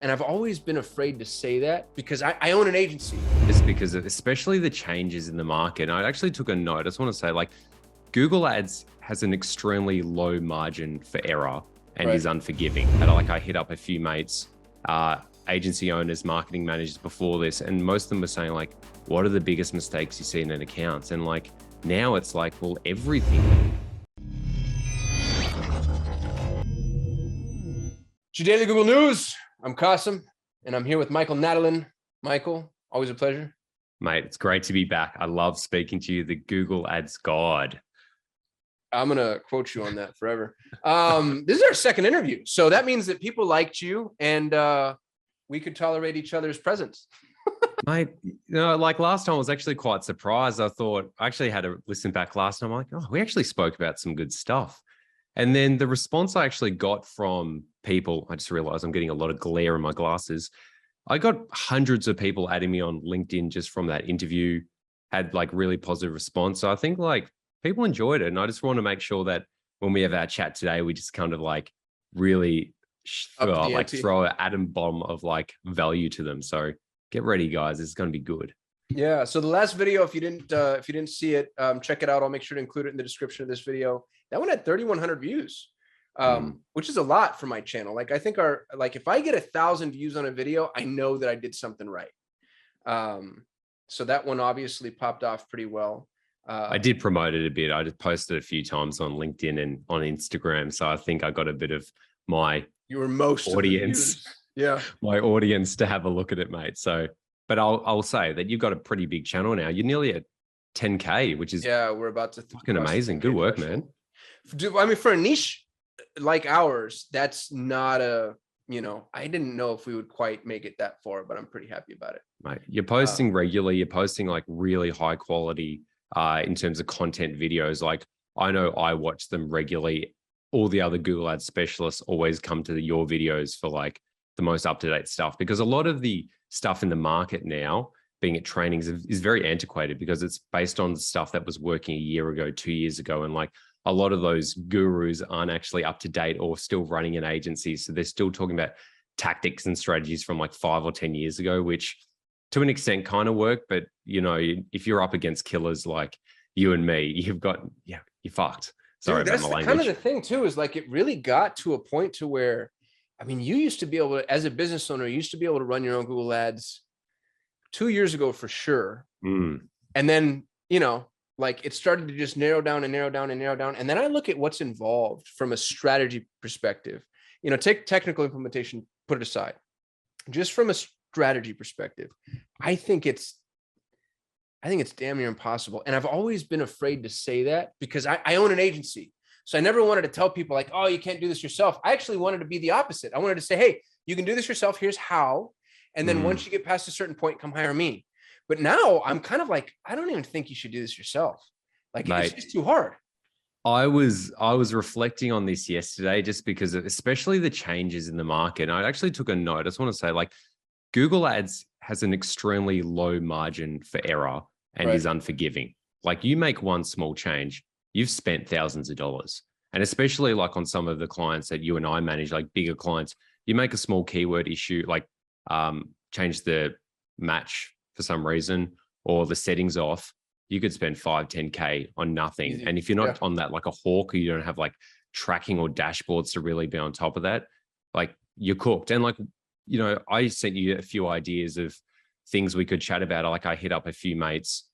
And I've always been afraid to say that because I own an agency. Just because of especially the changes in the market. And I actually took a note. I just want to say, like, Google Ads has an extremely low margin for error and Right. is unforgiving. And I hit up a few mates, agency owners, marketing managers before this, and most of them were saying, like, what are the biggest mistakes you see in an account? And like, now it's like, well, everything. It's your daily Google News. I'm Kasim, and I'm here with Michael Nadalin. Michael, always a pleasure. Mate, it's great to be back. I love speaking to you, the Google Ads God. I'm going to quote you on that forever. This is our second interview. So that means that people liked you and we could tolerate each other's presence. Mate, like last time I was actually quite surprised. I actually had to listen back last time. I'm like, oh, we actually spoke about some good stuff. And then the response I actually got from people, I just realized I'm getting a lot of glare in my glasses. I got hundreds of people adding me on LinkedIn just from that interview, had like really positive response. So I think like people enjoyed it. And I just want to make sure that when we have our chat today, we just kind of like really throw an atom bomb of like value to them. So get ready, guys. It's going to be good. Yeah. So the last video, if you didn't see it, check it out. I'll make sure to include it in the description of this video. That one had 3,100 views, which is a lot for my channel. Like I think if I get 1,000 views on a video, I know that I did something right. So that one obviously popped off pretty well. I did promote it a bit. I just posted a few times on LinkedIn and on Instagram. So I think I got a bit of my audience. Yeah. My audience to have a look at it, mate. So, but I'll say that you've got a pretty big channel now. You're nearly at 10K, which is we're about to fucking amazing. Good work, man. I mean, for a niche like ours, that's not I didn't know if we would quite make it that far, but I'm pretty happy about it. Mate, you're posting regularly. You're posting like really high quality in terms of content videos. Like I know I watch them regularly. All the other Google Ads specialists always come to your videos for like the most up-to-date stuff, because a lot of the stuff in the market now, being at trainings, is very antiquated because it's based on stuff that was working a year ago, 2 years ago. And like a lot of those gurus aren't actually up to date or still running an agency. So they're still talking about tactics and strategies from like 5 or 10 years ago, which to an extent kind of work. But, if you're up against killers like you and me, you're fucked. Sorry about my language. That's kind of the thing too, is like, it really got to a point to where, I mean, you used to be able to, as a business owner, you used to be able to run your own Google Ads 2 years ago for sure. And then, like it started to just narrow down and narrow down and narrow down. And then I look at what's involved from a strategy perspective. Take technical implementation, put it aside. Just from a strategy perspective, I think it's damn near impossible. And I've always been afraid to say that because I own an agency. So I never wanted to tell people like, oh, you can't do this yourself. I actually wanted to be the opposite. I wanted to say, hey, you can do this yourself. Here's how. And then once you get past a certain point, come hire me. But now I'm kind of like, I don't even think you should do this yourself. Like, mate, it's too hard. I was reflecting on this yesterday just because of especially the changes in the market. And I actually took a note. I just want to say, like, Google Ads has an extremely low margin for error and is unforgiving. Like you make one small change, you've spent thousands of dollars. And especially like on some of the clients that you and I manage, like bigger clients, you make a small keyword issue, like change the match for some reason or the settings off, you could spend 5, 10K on nothing. Easy. And if you're not on that, like a hawk, or you don't have like tracking or dashboards to really be on top of that, like you're cooked. And like, I sent you a few ideas of things we could chat about. Like I hit up a few mates,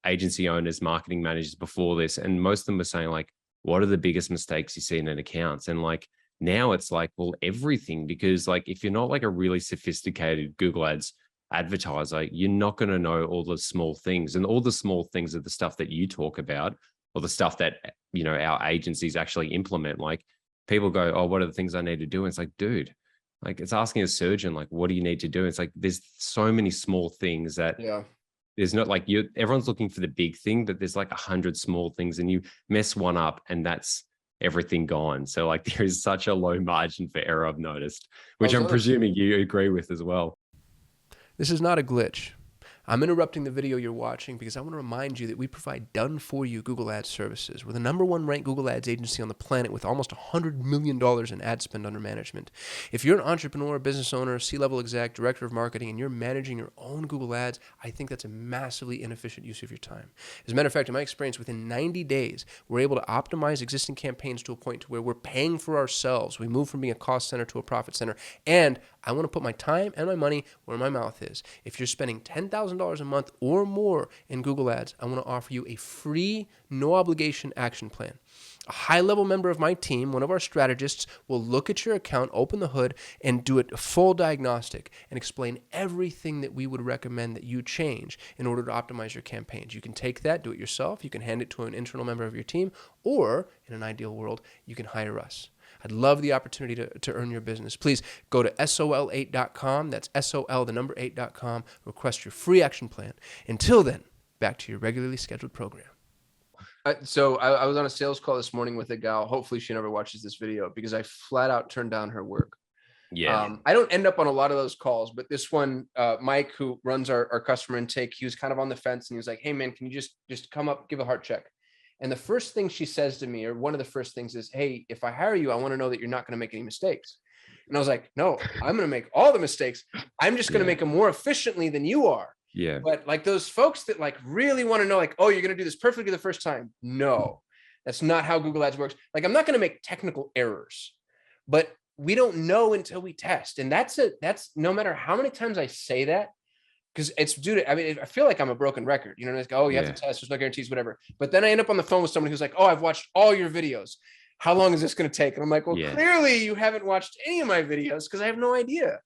agency owners, marketing managers before this, and most of them were saying like, what are the biggest mistakes you see in an account? And like, now it's like, well, everything, because like, if you're not like a really sophisticated Google Ads advertiser, you're not going to know all the small things, and all the small things are the stuff that you talk about or the stuff that, our agencies actually implement. Like people go, oh, what are the things I need to do? And it's like, dude, like it's asking a surgeon, like, what do you need to do? It's like, there's so many small things that there's not like everyone's looking for the big thing, but there's like 100 small things, and you mess one up and that's everything gone. So like there is such a low margin for error, I've noticed, which I'm presuming you agree with as well. This is not a glitch. I'm interrupting the video you're watching because I want to remind you that we provide done-for-you Google Ads services. We're the #1 ranked Google Ads agency on the planet with almost $100 million in ad spend under management. If you're an entrepreneur, business owner, C-level exec, director of marketing, and you're managing your own Google Ads, I think that's a massively inefficient use of your time. As a matter of fact, in my experience, within 90 days, we're able to optimize existing campaigns to a point to where we're paying for ourselves. We move from being a cost center to a profit center, and I want to put my time and my money where my mouth is. If you're spending $10,000 a month or more in Google Ads, I want to offer you a free, no obligation action plan. A high-level member of my team, one of our strategists, will look at your account, open the hood, and do a full diagnostic and explain everything that we would recommend that you change in order to optimize your campaigns. You can take that, do it yourself. You can hand it to an internal member of your team, or in an ideal world, you can hire us. I'd love the opportunity to earn your business. Please go to sol8.com. That's SOL, the number 8.com. Request your free action plan. Until then, back to your regularly scheduled program. So I was on a sales call this morning with a gal. Hopefully she never watches this video because I flat out turned down her work. Yeah. I don't end up on a lot of those calls, but this one, Mike, who runs our customer intake, he was kind of on the fence and he was like, hey man, can you just come up, give a heart check? And the first thing she says to me, or one of the first things is, hey, if I hire you, I want to know that you're not going to make any mistakes. And I was like, no, I'm going to make all the mistakes. I'm just going to make them more efficiently than you are. Yeah. But like those folks that like really want to know, like, oh, you're going to do this perfectly the first time. No, that's not how Google Ads works. Like, I'm not going to make technical errors, but we don't know until we test. And that's no matter how many times I say that, because it's due to, I mean, I feel like I'm a broken record, you know, it's like, oh, you have to test, there's no guarantees, whatever. But then I end up on the phone with somebody who's like, oh, I've watched all your videos. How long is this going to take? And I'm like, well, clearly you haven't watched any of my videos because I have no idea.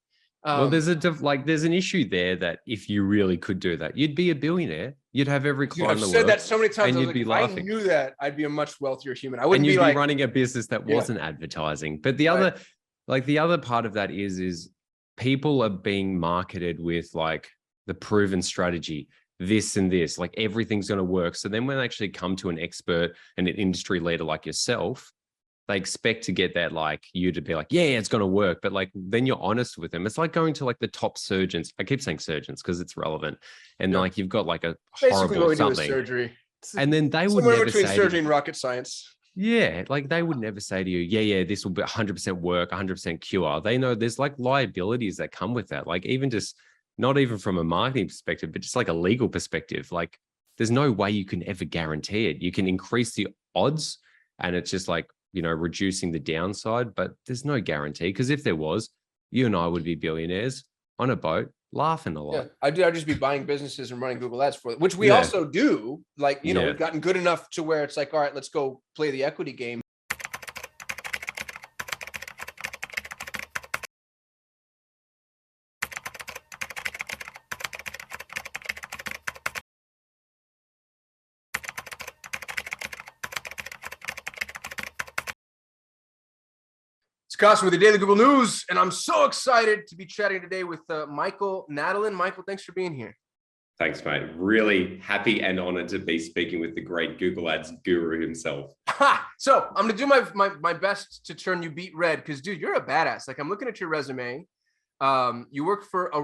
Well, there's an issue there that if you really could do that, you'd be a billionaire. You'd have every client in the world. I've said that so many times. And I you'd was be like, laughing. if I knew that, I'd be a much wealthier human. I wouldn't and you'd be like running a business that wasn't advertising. But the other part of that is people are being marketed with like the proven strategy, this and this, like everything's going to work. So then when they actually come to an expert and an industry leader like yourself, they expect to get that, like you to be like, yeah, it's going to work. But like, then you're honest with them. It's like going to like the top surgeons. I keep saying surgeons because it's relevant. And like, you've got like a basically horrible what we do is something. surgery. And then they would somewhere never between say surgery and rocket science. Yeah, like they would never say to you, yeah, this will be 100% work, 100% cure. They know there's like liabilities that come with that. Like even just, not even from a marketing perspective, but just like a legal perspective, like there's no way you can ever guarantee it. You can increase the odds and it's just like, you know, reducing the downside, but there's no guarantee. Because if there was, you and I would be billionaires on a boat, laughing a lot. Yeah, I'd just be buying businesses and running Google Ads for it, which we also do. Like, you know, we've gotten good enough to where it's like, all right, let's go play the equity game. Kasim with the Daily Google News, and I'm so excited to be chatting today with Michael Nadalin. Michael, thanks for being here. Thanks, mate. Really happy and honored to be speaking with the great Google Ads guru himself. So I'm going to do my best to turn you beat red because, dude, you're a badass. Like, I'm looking at your resume. You work for a